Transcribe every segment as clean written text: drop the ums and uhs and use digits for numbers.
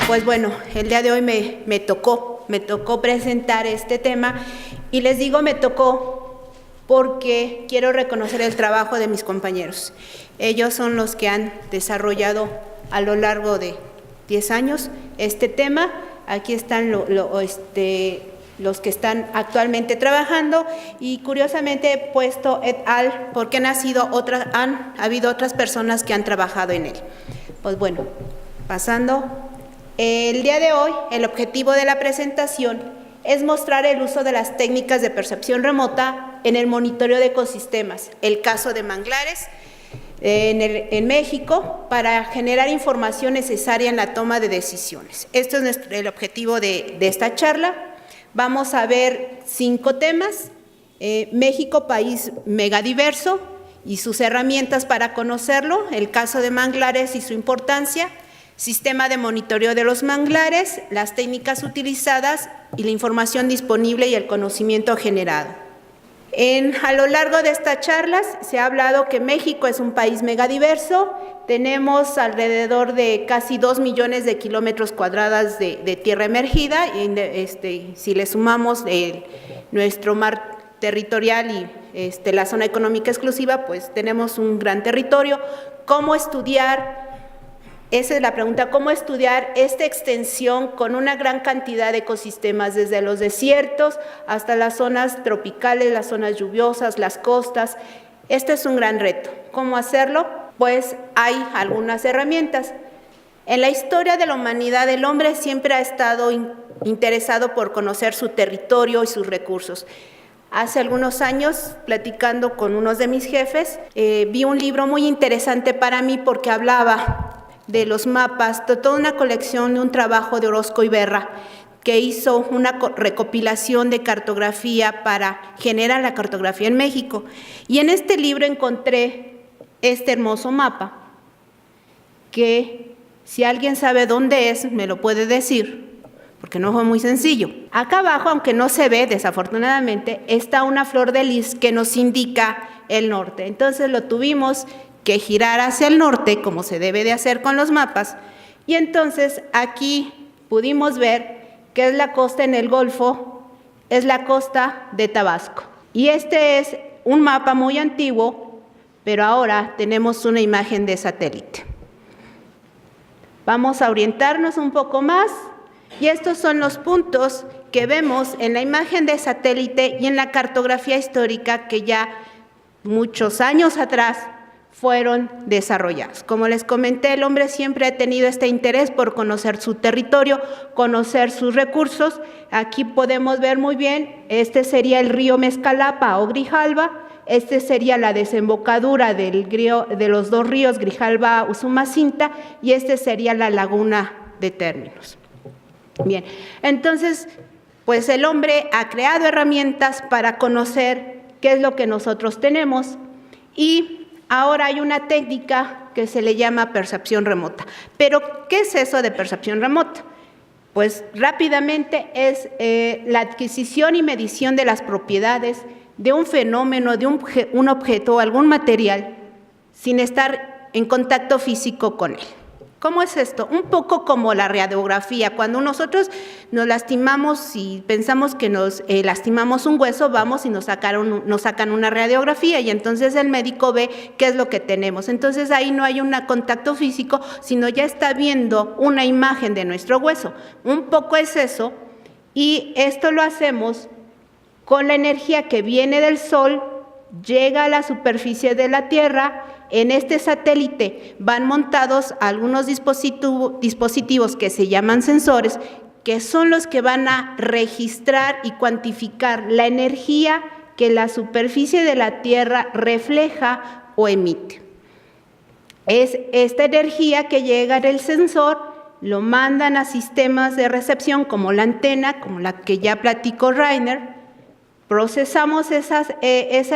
Pues bueno, el día de hoy me tocó presentar este tema y les digo me tocó porque quiero reconocer el trabajo de mis compañeros. Ellos son los que han desarrollado a lo largo de 10 años este tema. Aquí están los que están actualmente trabajando y curiosamente he puesto et al porque han habido otras personas que han trabajado en él. Pues bueno, pasando. El día de hoy, el objetivo de la presentación es mostrar el uso de las técnicas de percepción remota en el monitoreo de ecosistemas, el caso de manglares en México, para generar información necesaria en la toma de decisiones. Este es el objetivo de esta charla. Vamos a ver 5 temas: México, país megadiverso y sus herramientas para conocerlo, el caso de manglares y su importancia, sistema de monitoreo de los manglares, las técnicas utilizadas y la información disponible y el conocimiento generado. A lo largo de estas charlas se ha hablado que México es un país megadiverso. Tenemos alrededor de casi 2 millones de kilómetros cuadrados de tierra emergida, y si le sumamos nuestro mar territorial y la zona económica exclusiva, pues tenemos un gran territorio. ¿Cómo estudiar? Esa es la pregunta: ¿cómo estudiar esta extensión con una gran cantidad de ecosistemas, desde los desiertos hasta las zonas tropicales, las zonas lluviosas, las costas? Este es un gran reto. ¿Cómo hacerlo? Pues hay algunas herramientas. En la historia de la humanidad, el hombre siempre ha estado interesado por conocer su territorio y sus recursos. Hace algunos años, platicando con unos de mis jefes, vi un libro muy interesante para mí porque hablaba de los mapas, de toda una colección de un trabajo de Orozco Iberra, que hizo una recopilación de cartografía para generar la cartografía en México. Y en este libro encontré este hermoso mapa, que si alguien sabe dónde es, me lo puede decir, porque no fue muy sencillo. Acá abajo, aunque no se ve desafortunadamente, está una flor de lis que nos indica el norte. Entonces lo tuvimos que girar hacia el norte, como se debe de hacer con los mapas, y entonces aquí pudimos ver que es la costa en el Golfo, es la costa de Tabasco. Y este es un mapa muy antiguo, pero ahora tenemos una imagen de satélite. Vamos a orientarnos un poco más, y estos son los puntos que vemos en la imagen de satélite y en la cartografía histórica que ya muchos años atrás fueron desarrollados. Como les comenté, el hombre siempre ha tenido este interés por conocer su territorio, conocer sus recursos. Aquí podemos ver muy bien, este sería el río Mezcalapa o Grijalva, este sería la desembocadura de los dos ríos, Grijalva-Usumacinta, y este sería la laguna de Términos. Bien, entonces, pues el hombre ha creado herramientas para conocer qué es lo que nosotros tenemos, y ahora hay una técnica que se le llama percepción remota. Pero, ¿qué es eso de percepción remota? Pues rápidamente es la adquisición y medición de las propiedades de un fenómeno, de un objeto o algún material, sin estar en contacto físico con él. ¿Cómo es esto? Un poco como la radiografía. Cuando nosotros nos lastimamos y pensamos que nos lastimamos un hueso, vamos y nos sacan una radiografía, y entonces el médico ve qué es lo que tenemos. Entonces ahí no hay un contacto físico, sino ya está viendo una imagen de nuestro hueso. Un poco es eso, y esto lo hacemos con la energía que viene del Sol, llega a la superficie de la Tierra. En este satélite van montados algunos dispositivos que se llaman sensores, que son los que van a registrar y cuantificar la energía que la superficie de la Tierra refleja o emite. Es esta energía que llega del sensor, lo mandan a sistemas de recepción como la antena, como la que ya platicó Rainer. Procesamos esa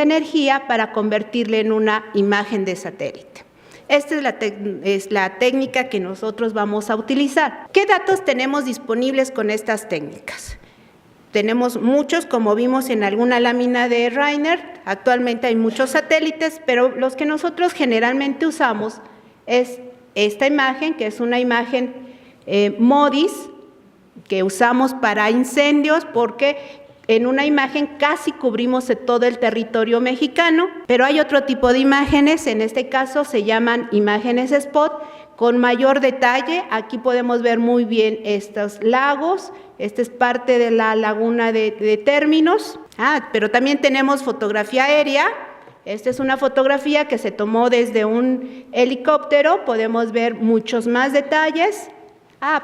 energía para convertirla en una imagen de satélite. Esta es la técnica que nosotros vamos a utilizar. ¿Qué datos tenemos disponibles con estas técnicas? Tenemos muchos, como vimos en alguna lámina de Rainer. Actualmente hay muchos satélites, pero los que nosotros generalmente usamos es esta imagen, que es una imagen MODIS que usamos para incendios, porque en una imagen casi cubrimos todo el territorio mexicano, pero hay otro tipo de imágenes, en este caso se llaman imágenes spot, con mayor detalle. Aquí podemos ver muy bien estos lagos, esta es parte de la laguna de Términos, pero también tenemos fotografía aérea. Esta es una fotografía que se tomó desde un helicóptero, podemos ver muchos más detalles.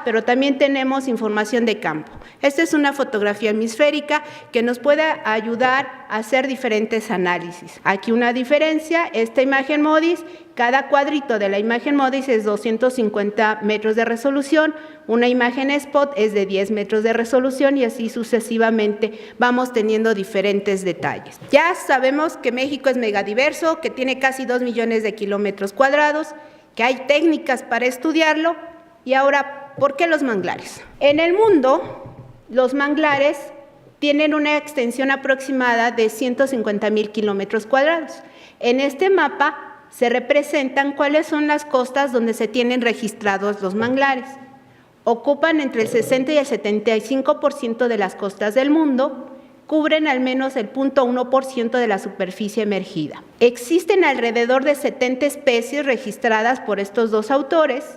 Pero también tenemos información de campo. Esta es una fotografía hemisférica que nos puede ayudar a hacer diferentes análisis. Aquí una diferencia, esta imagen MODIS, cada cuadrito de la imagen MODIS es 250 metros de resolución, una imagen spot es de 10 metros de resolución y así sucesivamente vamos teniendo diferentes detalles. Ya sabemos que México es megadiverso, que tiene casi 2 millones de kilómetros cuadrados, que hay técnicas para estudiarlo. Y ahora, ¿por qué los manglares? En el mundo, los manglares tienen una extensión aproximada de 150,000 kilómetros cuadrados. En este mapa se representan cuáles son las costas donde se tienen registrados los manglares. Ocupan entre el 60 y el 75% de las costas del mundo, cubren al menos el 0.1% de la superficie emergida. Existen alrededor de 70 especies registradas por estos dos autores,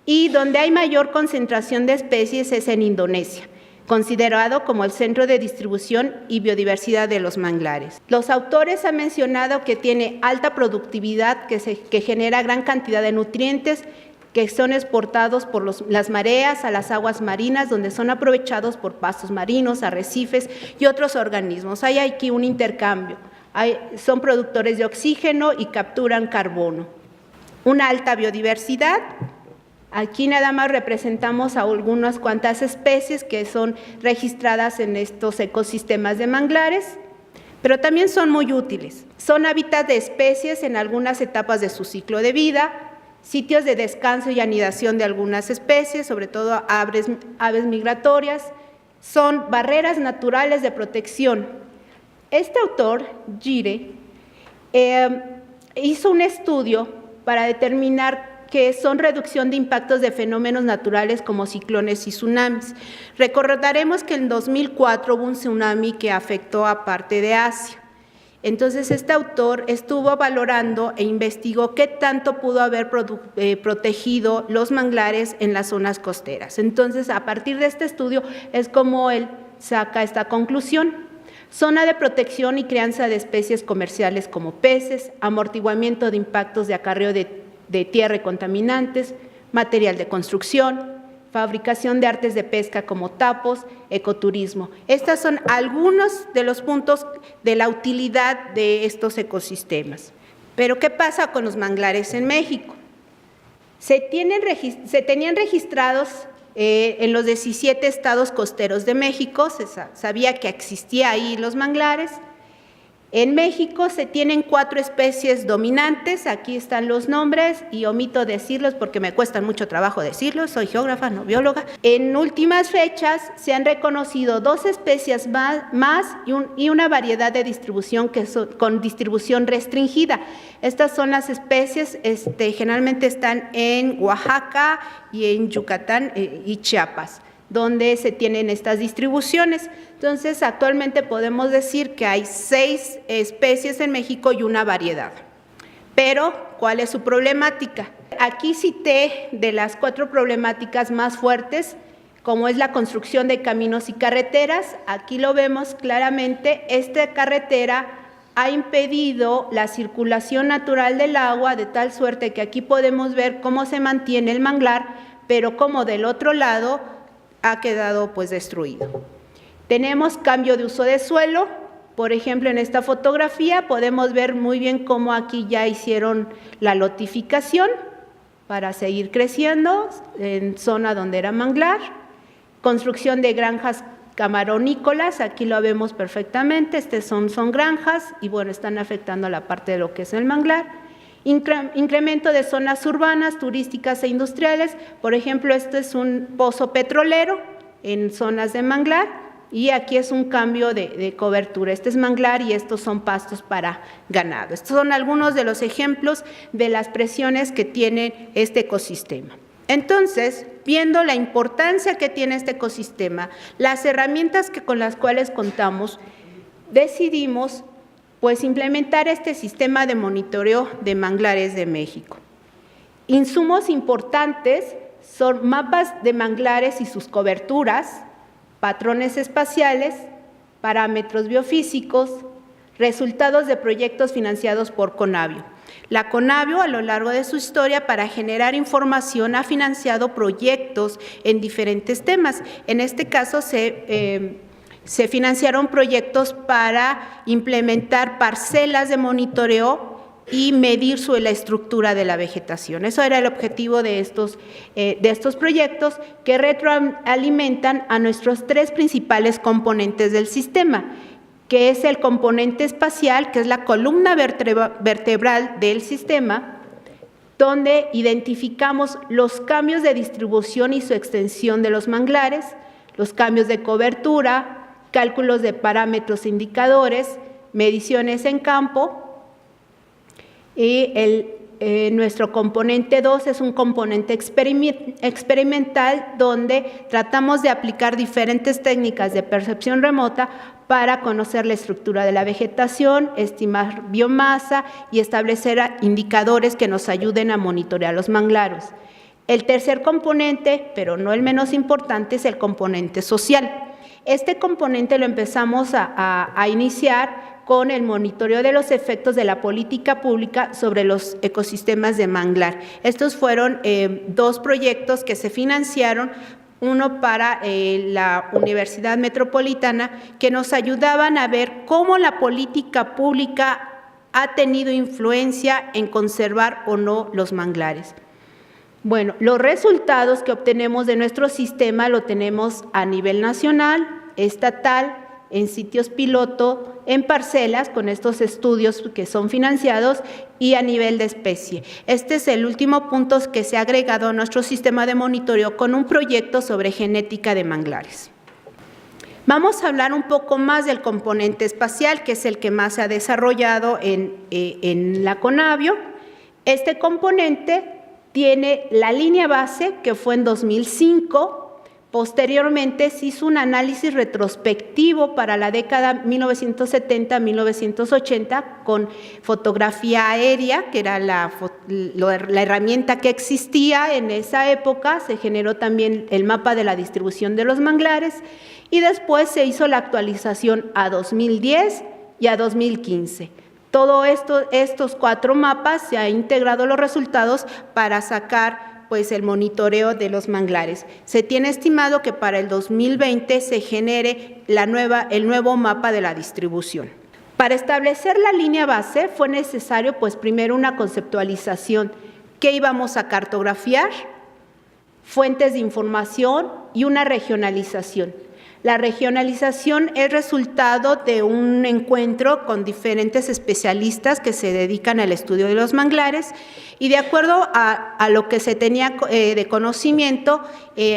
y donde hay mayor concentración de especies es en Indonesia, considerado como el centro de distribución y biodiversidad de los manglares. Los autores han mencionado que tiene alta productividad, que genera gran cantidad de nutrientes, que son exportados por las mareas a las aguas marinas, donde son aprovechados por pastos marinos, arrecifes y otros organismos. Hay aquí un intercambio. Son productores de oxígeno y capturan carbono. Una alta biodiversidad. Aquí nada más representamos a algunas cuantas especies que son registradas en estos ecosistemas de manglares, pero también son muy útiles. Son hábitats de especies en algunas etapas de su ciclo de vida, sitios de descanso y anidación de algunas especies, sobre todo aves migratorias, son barreras naturales de protección. Este autor, Gire, hizo un estudio para determinar que son reducción de impactos de fenómenos naturales como ciclones y tsunamis. Recordaremos que en 2004 hubo un tsunami que afectó a parte de Asia. Entonces, este autor estuvo valorando e investigó qué tanto pudo haber protegido los manglares en las zonas costeras. Entonces, a partir de este estudio es como él saca esta conclusión. Zona de protección y crianza de especies comerciales como peces, amortiguamiento de impactos de acarreo de tierra y contaminantes, material de construcción, fabricación de artes de pesca como tapos, ecoturismo. Estos son algunos de los puntos de la utilidad de estos ecosistemas. Pero, ¿qué pasa con los manglares en México? Se tenían registrados en los 17 estados costeros de México, se sabía que existía ahí los manglares. En México se tienen 4 especies dominantes, aquí están los nombres y omito decirlos porque me cuesta mucho trabajo decirlos, soy geógrafa, no bióloga. En últimas fechas se han reconocido 2 especies más y una variedad de distribución con distribución restringida. Estas son las especies, generalmente están en Oaxaca y en Yucatán y Chiapas, donde se tienen estas distribuciones. Entonces, actualmente podemos decir que hay 6 especies en México y una variedad. Pero, ¿cuál es su problemática? Aquí cité de las 4 problemáticas más fuertes, como es la construcción de caminos y carreteras. Aquí lo vemos claramente, esta carretera ha impedido la circulación natural del agua, de tal suerte que aquí podemos ver cómo se mantiene el manglar, pero como del otro lado ha quedado pues destruido. Tenemos cambio de uso de suelo, por ejemplo en esta fotografía podemos ver muy bien cómo aquí ya hicieron la lotificación para seguir creciendo en zona donde era manglar, construcción de granjas camaronícolas, aquí lo vemos perfectamente, son granjas y bueno, están afectando a la parte de lo que es el manglar. Incremento de zonas urbanas, turísticas e industriales, por ejemplo, este es un pozo petrolero en zonas de manglar y aquí es un cambio de cobertura, este es manglar y estos son pastos para ganado. Estos son algunos de los ejemplos de las presiones que tiene este ecosistema. Entonces, viendo la importancia que tiene este ecosistema, las herramientas con las cuales contamos, decidimos pues implementar este sistema de monitoreo de manglares de México. Insumos importantes son mapas de manglares y sus coberturas, patrones espaciales, parámetros biofísicos, resultados de proyectos financiados por Conavio. La Conavio, a lo largo de su historia, para generar información, ha financiado proyectos en diferentes temas. En este caso, se financiaron proyectos para implementar parcelas de monitoreo y medir la estructura de la vegetación. Eso era el objetivo de estos proyectos, que retroalimentan a nuestros tres principales componentes del sistema, que es el componente espacial, que es la columna vertebral del sistema, donde identificamos los cambios de distribución y su extensión de los manglares, los cambios de cobertura, cálculos de parámetros e indicadores, mediciones en campo, y nuestro componente 2 es un componente experimental donde tratamos de aplicar diferentes técnicas de percepción remota para conocer la estructura de la vegetación, estimar biomasa y establecer indicadores que nos ayuden a monitorear los manglares. El tercer componente, pero no el menos importante, es el componente social. Este componente lo empezamos a iniciar con el monitoreo de los efectos de la política pública sobre los ecosistemas de manglar. Estos fueron dos proyectos que se financiaron, uno para la Universidad Metropolitana, que nos ayudaban a ver cómo la política pública ha tenido influencia en conservar o no los manglares. Bueno, los resultados que obtenemos de nuestro sistema lo tenemos a nivel nacional, estatal, en sitios piloto, en parcelas, con estos estudios que son financiados, y a nivel de especie. Este es el último punto que se ha agregado a nuestro sistema de monitoreo con un proyecto sobre genética de manglares. Vamos a hablar un poco más del componente espacial, que es el que más se ha desarrollado en la Conavio. Este componente tiene la línea base, que fue en 2005, posteriormente se hizo un análisis retrospectivo para la década 1970-1980 con fotografía aérea, que era la herramienta que existía en esa época. Se generó también el mapa de la distribución de los manglares y después se hizo la actualización a 2010 y a 2015. Todo estos 4 mapas se han integrado los resultados para sacar pues el monitoreo de los manglares. Se tiene estimado que para el 2020 se genere el nuevo mapa de la distribución. Para establecer la línea base fue necesario pues primero una conceptualización. ¿Qué íbamos a cartografiar? Fuentes de información y una regionalización. La regionalización es resultado de un encuentro con diferentes especialistas que se dedican al estudio de los manglares, y de acuerdo a lo que se tenía de conocimiento,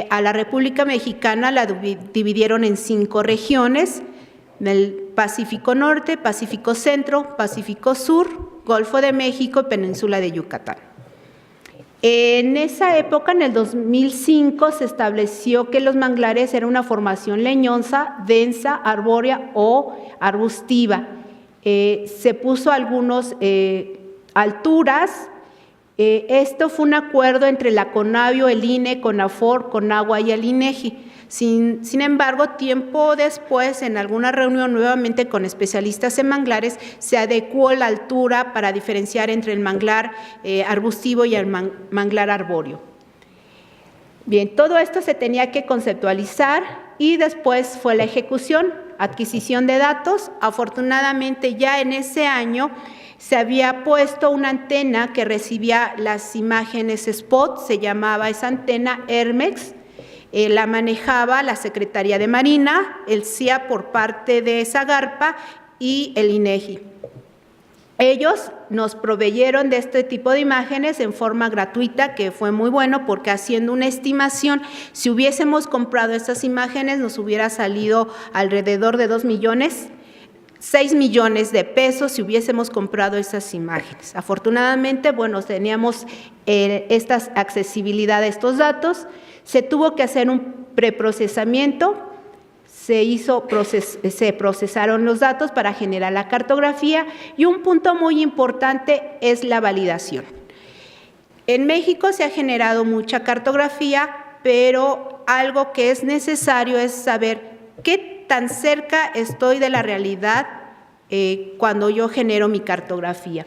a la República Mexicana la dividieron en 5 regiones: el Pacífico Norte, Pacífico Centro, Pacífico Sur, Golfo de México y Península de Yucatán. En esa época, en el 2005, se estableció que los manglares eran una formación leñosa, densa, arbórea o arbustiva. Se puso algunas alturas. Esto fue un acuerdo entre la Conavio, el INE, CONAFOR, CONAGUA y el INEGI. Sin embargo, tiempo después, en alguna reunión nuevamente con especialistas en manglares, se adecuó la altura para diferenciar entre el manglar arbustivo y el manglar arbóreo. Bien, todo esto se tenía que conceptualizar y después fue la ejecución, adquisición de datos. Afortunadamente, ya en ese año se había puesto una antena que recibía las imágenes spot, se llamaba esa antena Hermex. La manejaba la Secretaría de Marina, el CIA por parte de Zagarpa y el INEGI. Ellos nos proveyeron de este tipo de imágenes en forma gratuita, que fue muy bueno porque haciendo una estimación, si hubiésemos comprado estas imágenes nos hubiera salido alrededor de 2 millones. 6 millones de pesos si hubiésemos comprado esas imágenes. Afortunadamente, bueno, teníamos esta accesibilidad a estos datos, se tuvo que hacer un preprocesamiento, se procesaron los datos para generar la cartografía y un punto muy importante es la validación. En México se ha generado mucha cartografía, pero algo que es necesario es saber qué tan cerca estoy de la realidad cuando yo genero mi cartografía.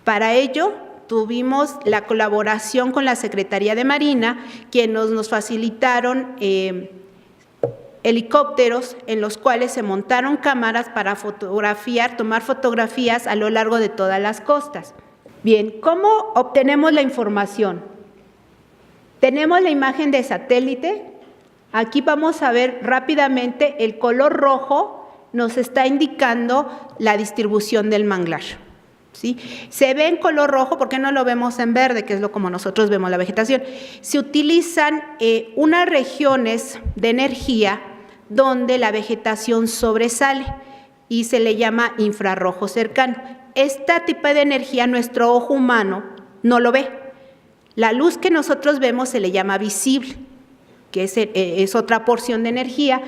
Para ello, tuvimos la colaboración con la Secretaría de Marina, quienes nos facilitaron helicópteros en los cuales se montaron cámaras para tomar fotografías a lo largo de todas las costas. Bien, ¿cómo obtenemos la información? Tenemos la imagen de satélite. Aquí vamos a ver rápidamente el color rojo nos está indicando la distribución del manglar, ¿sí? Se ve en color rojo, ¿por qué no lo vemos en verde? Que es lo como nosotros vemos la vegetación. Se utilizan unas regiones de energía donde la vegetación sobresale y se le llama infrarrojo cercano. Este tipo de energía nuestro ojo humano no lo ve. La luz que nosotros vemos se le llama visible, que es otra porción de energía,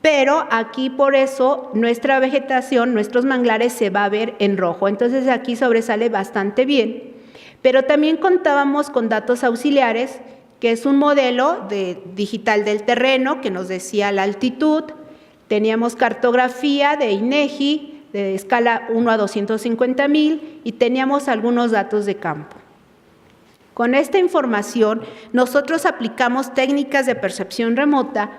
pero aquí por eso nuestra vegetación, nuestros manglares se va a ver en rojo. Entonces aquí sobresale bastante bien, pero también contábamos con datos auxiliares, que es un modelo digital del terreno que nos decía la altitud, teníamos cartografía de INEGI, de escala 1 a 250,000 y teníamos algunos datos de campo. Con esta información, nosotros aplicamos técnicas de percepción remota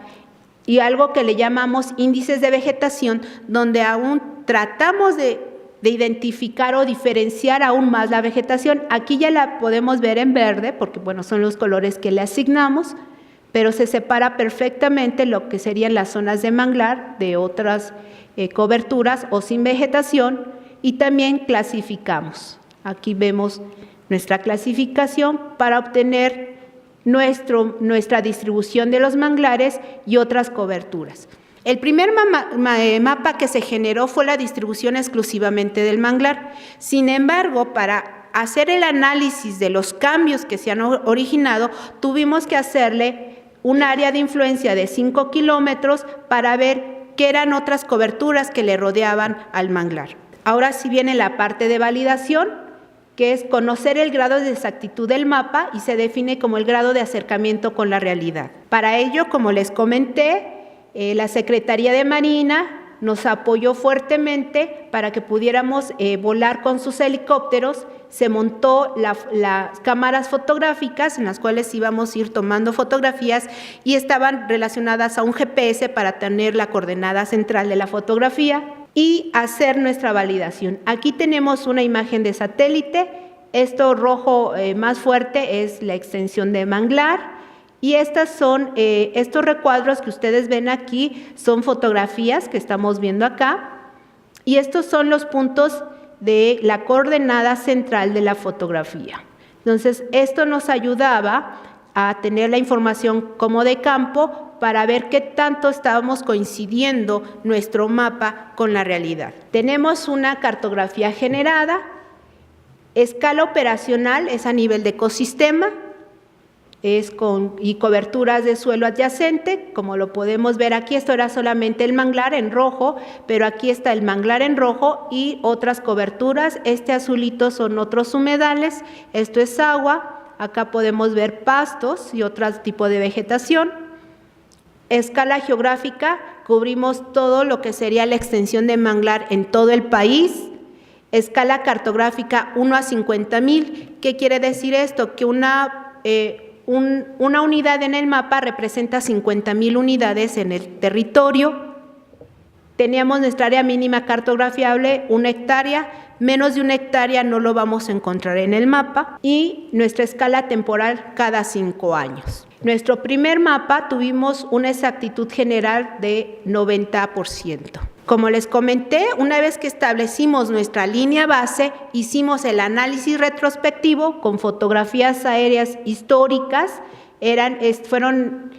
y algo que le llamamos índices de vegetación, donde aún tratamos de identificar o diferenciar aún más la vegetación. Aquí ya la podemos ver en verde, porque bueno, son los colores que le asignamos, pero se separa perfectamente lo que serían las zonas de manglar de otras coberturas o sin vegetación, y también clasificamos. Aquí vemos nuestra clasificación para obtener nuestra distribución de los manglares y otras coberturas. El primer mapa que se generó fue la distribución exclusivamente del manglar. Sin embargo, para hacer el análisis de los cambios que se han originado, tuvimos que hacerle un área de influencia de 5 kilómetros para ver qué eran otras coberturas que le rodeaban al manglar. Ahora sí viene la parte de validación, que es conocer el grado de exactitud del mapa y se define como el grado de acercamiento con la realidad. Para ello, como les comenté, la Secretaría de Marina nos apoyó fuertemente para que pudiéramos volar con sus helicópteros. Se montó las cámaras fotográficas en las cuales íbamos a ir tomando fotografías y estaban relacionadas a un GPS para tener la coordenada central de la fotografía y hacer nuestra validación. Aquí tenemos una imagen de satélite, esto rojo más fuerte es la extensión de manglar y estos recuadros que ustedes ven aquí son fotografías que estamos viendo acá y estos son los puntos de la coordenada central de la fotografía. Entonces, esto nos ayudaba a tener la información como de campo para ver qué tanto estábamos coincidiendo nuestro mapa con la realidad. Tenemos una cartografía generada, escala operacional es a nivel de ecosistema, y coberturas de suelo adyacente, como lo podemos ver aquí, esto era solamente el manglar en rojo, pero aquí está el manglar en rojo y otras coberturas, este azulito son otros humedales, esto es agua, acá podemos ver pastos y otro tipo de vegetación. Escala geográfica, cubrimos todo lo que sería la extensión de manglar en todo el país. Escala cartográfica 1 a 50,000. ¿Qué quiere decir esto? Que una unidad en el mapa representa 50,000 unidades en el territorio. Teníamos nuestra área mínima cartografiable, 1 hectárea, menos de 1 hectárea no lo vamos a encontrar en el mapa, y nuestra escala temporal cada 5 años. Nuestro primer mapa tuvimos una exactitud general de 90%. Como les comenté, una vez que establecimos nuestra línea base, hicimos el análisis retrospectivo con fotografías aéreas históricas, fueron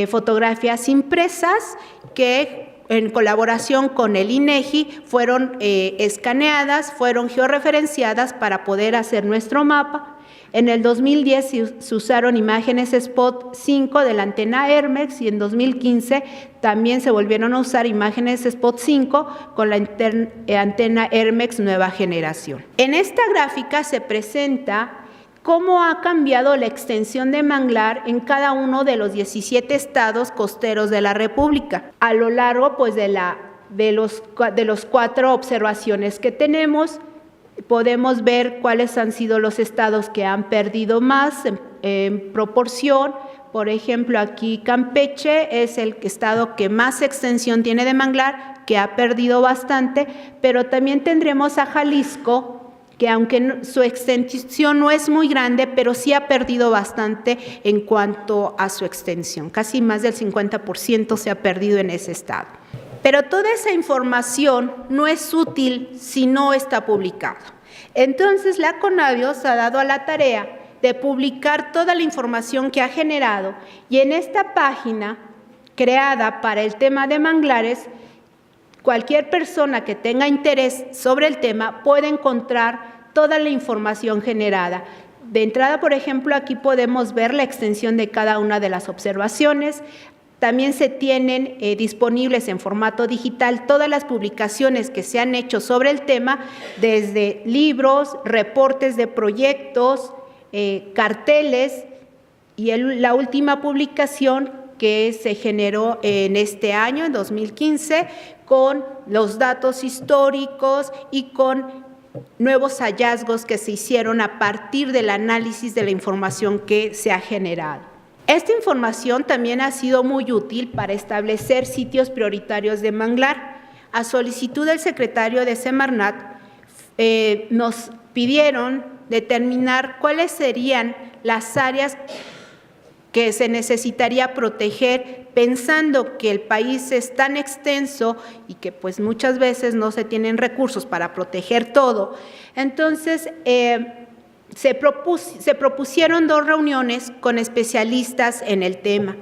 fotografías impresas que en colaboración con el INEGI, fueron escaneadas, fueron georreferenciadas para poder hacer nuestro mapa. En el 2010 se usaron imágenes Spot 5 de la antena Hermex y en 2015 también se volvieron a usar imágenes Spot 5 con la antena Hermex nueva generación. En esta gráfica se presenta cómo ha cambiado la extensión de manglar en cada uno de los 17 estados costeros de la República. A lo largo pues, de los 4 observaciones que tenemos, podemos ver cuáles han sido los estados que han perdido más en proporción. Por ejemplo, aquí Campeche es el estado que más extensión tiene de manglar, que ha perdido bastante, pero también tendremos a Jalisco, que aunque su extensión no es muy grande, pero sí ha perdido bastante en cuanto a su extensión. Casi más del 50% se ha perdido en ese estado. Pero toda esa información no es útil si no está publicada. Entonces, la CONAVIO se ha dado a la tarea de publicar toda la información que ha generado y en esta página creada para el tema de manglares, cualquier persona que tenga interés sobre el tema puede encontrar toda la información generada. De entrada, por ejemplo, aquí podemos ver la extensión de cada una de las observaciones. También se tienen disponibles en formato digital todas las publicaciones que se han hecho sobre el tema, desde libros, reportes de proyectos, carteles y la última publicación que se generó en este año, en 2015, con los datos históricos y con nuevos hallazgos que se hicieron a partir del análisis de la información que se ha generado. Esta información también ha sido muy útil para establecer sitios prioritarios de manglar. A solicitud del secretario de Semarnat, nos pidieron determinar cuáles serían las áreas que se necesitaría proteger, pensando que el país es tan extenso y que pues muchas veces no se tienen recursos para proteger todo. Entonces, se propusieron 2 reuniones con especialistas en el tema.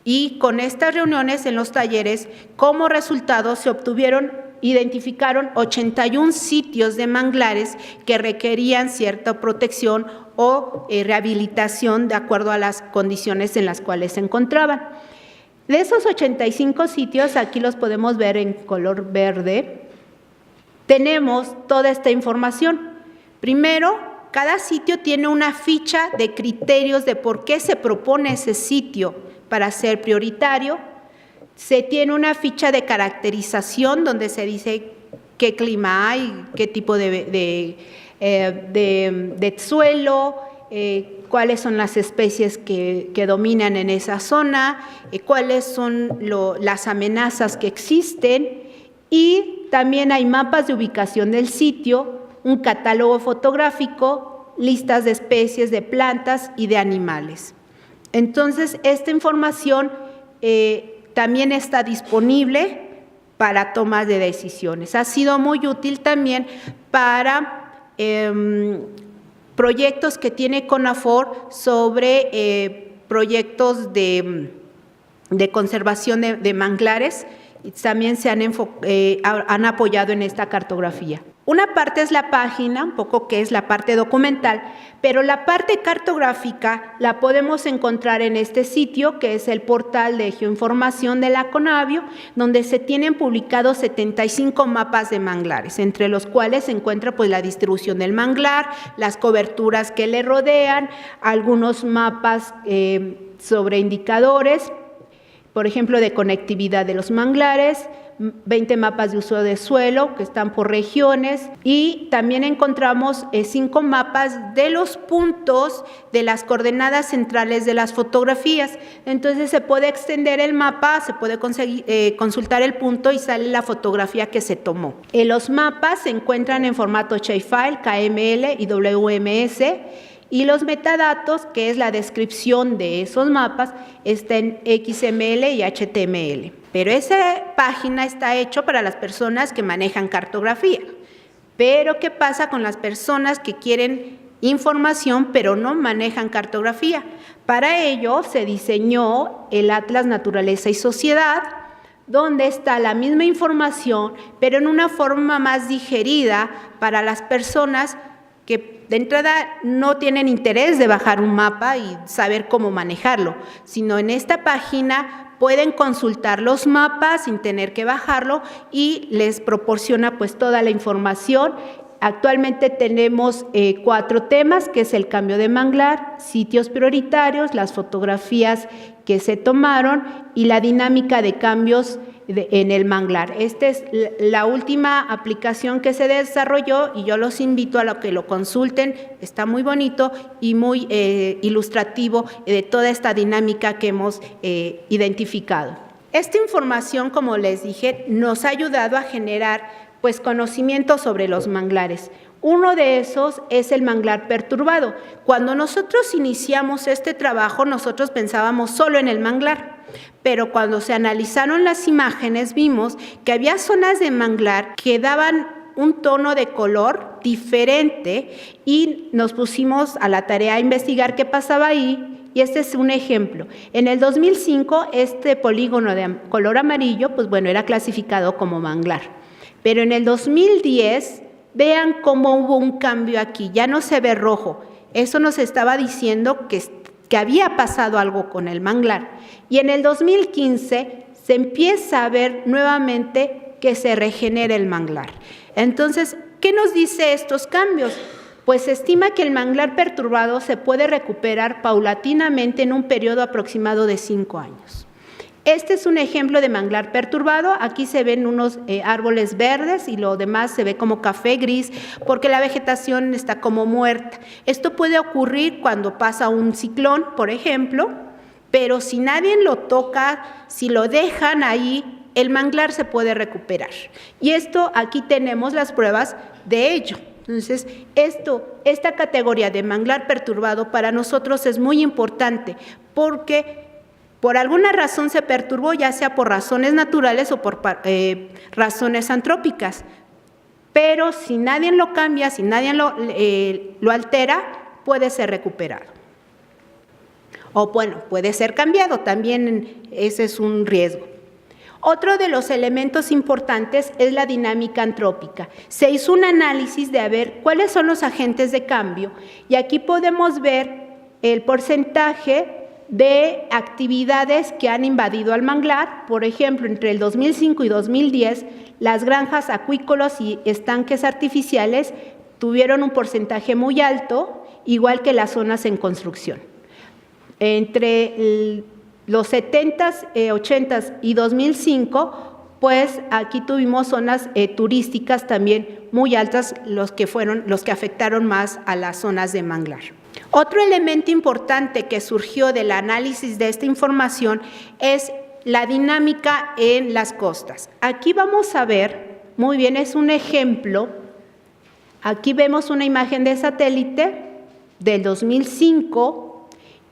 Y con estas reuniones en los talleres, como resultado se identificaron 81 sitios de manglares que requerían cierta protección o rehabilitación de acuerdo a las condiciones en las cuales se encontraban. De esos 85 sitios, aquí los podemos ver en color verde, tenemos toda esta información. Primero, cada sitio tiene una ficha de criterios de por qué se propone ese sitio para ser prioritario. Se tiene una ficha de caracterización donde se dice qué clima hay, qué tipo de suelo, cuáles son las especies que dominan en esa zona, cuáles son las amenazas que existen, y también hay mapas de ubicación del sitio, un catálogo fotográfico, listas de especies de plantas y de animales. Entonces, esta información también está disponible para tomas de decisiones. Ha sido muy útil también para proyectos que tiene CONAFOR sobre proyectos de conservación de manglares, y también se han apoyado en esta cartografía. Una parte es la página, un poco que es la parte documental, pero la parte cartográfica la podemos encontrar en este sitio, que es el portal de geoinformación de la CONAVIO, donde se tienen publicados 75 mapas de manglares, entre los cuales se encuentra pues la distribución del manglar, las coberturas que le rodean, algunos mapas sobre indicadores, por ejemplo, de conectividad de los manglares, 20 mapas de uso de suelo que están por regiones, y también encontramos 5 mapas de los puntos de las coordenadas centrales de las fotografías. Entonces se puede extender el mapa, se puede consultar el punto y sale la fotografía que se tomó. Los mapas se encuentran en formato shapefile, KML y WMS, y los metadatos, que es la descripción de esos mapas, está en XML y HTML. Pero esa página está hecha para las personas que manejan cartografía. Pero, ¿qué pasa con las personas que quieren información pero no manejan cartografía? Para ello se diseñó el Atlas Naturaleza y Sociedad, donde está la misma información, pero en una forma más digerida para las personas que de entrada no tienen interés de bajar un mapa y saber cómo manejarlo, sino en esta página pueden consultar los mapas sin tener que bajarlo y les proporciona pues toda la información. Actualmente tenemos 4 temas, que es el cambio de manglar, sitios prioritarios, las fotografías que se tomaron y la dinámica de cambios en el manglar. Esta es la última aplicación que se desarrolló y yo los invito a que lo consulten. Está muy bonito y muy ilustrativo de toda esta dinámica que hemos identificado. Esta información, como les dije, nos ha ayudado a generar pues conocimiento sobre los manglares. Uno de esos es el manglar perturbado. Cuando nosotros iniciamos este trabajo, nosotros pensábamos solo en el manglar, pero cuando se analizaron las imágenes vimos que había zonas de manglar que daban un tono de color diferente y nos pusimos a la tarea a investigar qué pasaba ahí. Y este es un ejemplo. En el 2005, este polígono de color amarillo, pues bueno, era clasificado como manglar. Pero en el 2010, vean cómo hubo un cambio aquí, ya no se ve rojo. Eso nos estaba diciendo que había pasado algo con el manglar. Y en el 2015 se empieza a ver nuevamente que se regenera el manglar. Entonces, ¿qué nos dice estos cambios? Pues se estima que el manglar perturbado se puede recuperar paulatinamente en un periodo aproximado de 5 años. Este es un ejemplo de manglar perturbado. Aquí se ven unos árboles verdes y lo demás se ve como café gris porque la vegetación está como muerta. Esto puede ocurrir cuando pasa un ciclón, por ejemplo, pero si nadie lo toca, si lo dejan ahí, el manglar se puede recuperar. Y esto, aquí tenemos las pruebas de ello. Entonces, esta categoría de manglar perturbado para nosotros es muy importante porque por alguna razón se perturbó, ya sea por razones naturales o por razones antrópicas. Pero si nadie lo cambia, si nadie lo altera, puede ser recuperado. O bueno, puede ser cambiado, también ese es un riesgo. Otro de los elementos importantes es la dinámica antrópica. Se hizo un análisis de ver cuáles son los agentes de cambio y aquí podemos ver el porcentaje de actividades que han invadido al manglar. Por ejemplo, entre el 2005 y 2010, las granjas acuícolas y estanques artificiales tuvieron un porcentaje muy alto, igual que las zonas en construcción. Entre los 70s, 80s y 2005, pues aquí tuvimos zonas turísticas también muy altas, los que afectaron más a las zonas de manglar. Otro elemento importante que surgió del análisis de esta información es la dinámica en las costas. Aquí vamos a ver, muy bien, es un ejemplo. Aquí vemos una imagen de satélite del 2005.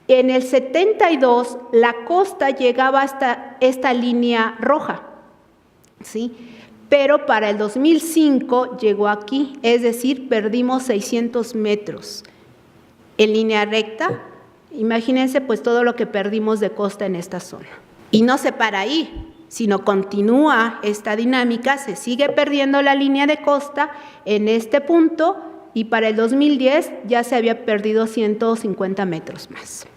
En el 72, la costa llegaba hasta esta línea roja, ¿sí? Pero para el 2005 llegó aquí, es decir, perdimos 600 metros. En línea recta, imagínense pues todo lo que perdimos de costa en esta zona. Y no se para ahí, sino continúa esta dinámica, se sigue perdiendo la línea de costa en este punto y para el 2010 ya se había perdido 150 metros más.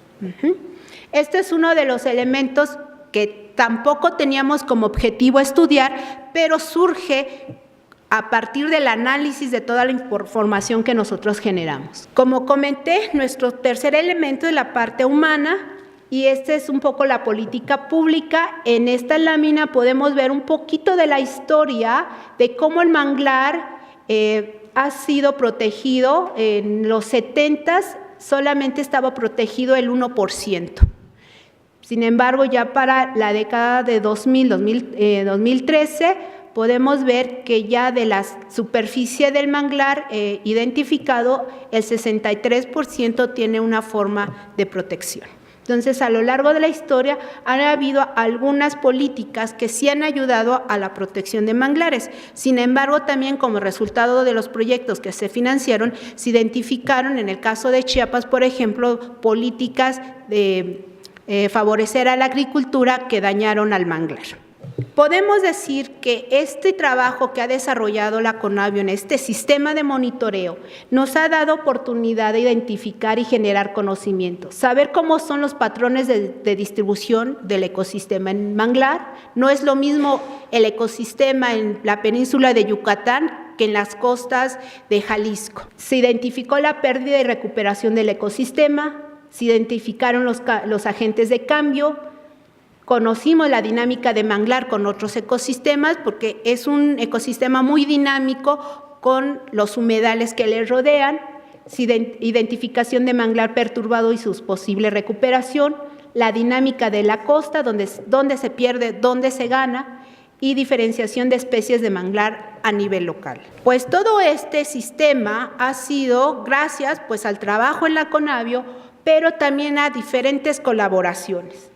Este es uno de los elementos que tampoco teníamos como objetivo estudiar, pero surge a partir del análisis de toda la información que nosotros generamos. Como comenté, nuestro tercer elemento es la parte humana y este es un poco la política pública. En esta lámina podemos ver un poquito de la historia de cómo el manglar ha sido protegido. En los 70s solamente estaba protegido el 1%. Sin embargo, ya para la década de 2013, podemos ver que ya de la superficie del manglar identificado, el 63% tiene una forma de protección. Entonces, a lo largo de la historia han habido algunas políticas que sí han ayudado a la protección de manglares. Sin embargo, también como resultado de los proyectos que se financiaron, se identificaron, en el caso de Chiapas, por ejemplo, políticas de favorecer a la agricultura que dañaron al manglar. Podemos decir que este trabajo que ha desarrollado la Conavio en este sistema de monitoreo nos ha dado oportunidad de identificar y generar conocimiento, saber cómo son los patrones de distribución del ecosistema en manglar. No es lo mismo el ecosistema en la península de Yucatán que en las costas de Jalisco. Se identificó la pérdida y recuperación del ecosistema, se identificaron los agentes de cambio. Conocimos la dinámica de manglar con otros ecosistemas porque es un ecosistema muy dinámico con los humedales que le rodean, identificación de manglar perturbado y su posible recuperación, la dinámica de la costa, donde se pierde, dónde se gana, y diferenciación de especies de manglar a nivel local. Pues todo este sistema ha sido gracias pues, al trabajo en la Conavio, pero también a diferentes colaboraciones.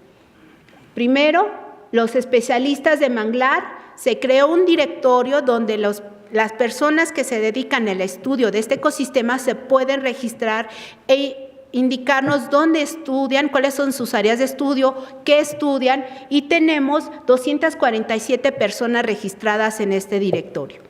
Primero, los especialistas de manglar, se creó un directorio donde las personas que se dedican al estudio de este ecosistema se pueden registrar e indicarnos dónde estudian, cuáles son sus áreas de estudio, qué estudian, y tenemos 247 personas registradas en este directorio.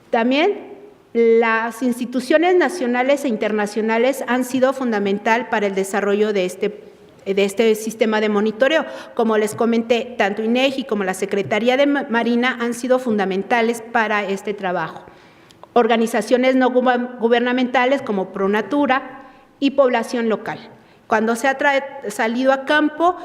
También las instituciones nacionales e internacionales han sido fundamental para el desarrollo de este sistema de monitoreo. Como les comenté, tanto INEGI como la Secretaría de Marina han sido fundamentales para este trabajo. Organizaciones no gubernamentales como ProNatura y población local. Cuando se ha salido a campo,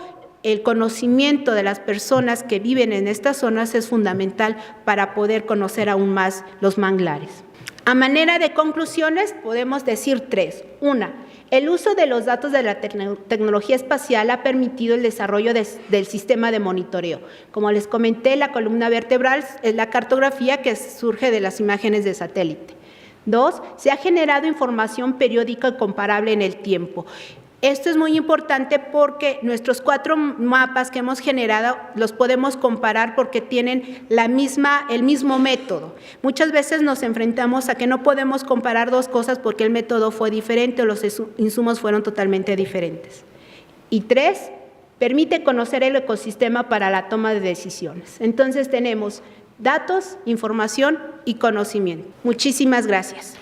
el conocimiento de las personas que viven en estas zonas es fundamental para poder conocer aún más los manglares. A manera de conclusiones, podemos decir tres. Una, el uso de los datos de la tecnología espacial ha permitido el desarrollo del sistema de monitoreo. Como les comenté, la columna vertebral es la cartografía que surge de las imágenes de satélite. Dos, se ha generado información periódica y comparable en el tiempo. Esto es muy importante porque nuestros 4 mapas que hemos generado los podemos comparar porque tienen el mismo método. Muchas veces nos enfrentamos a que no podemos comparar dos cosas porque el método fue diferente o los insumos fueron totalmente diferentes. Y 3, permite conocer el ecosistema para la toma de decisiones. Entonces tenemos datos, información y conocimiento. Muchísimas gracias.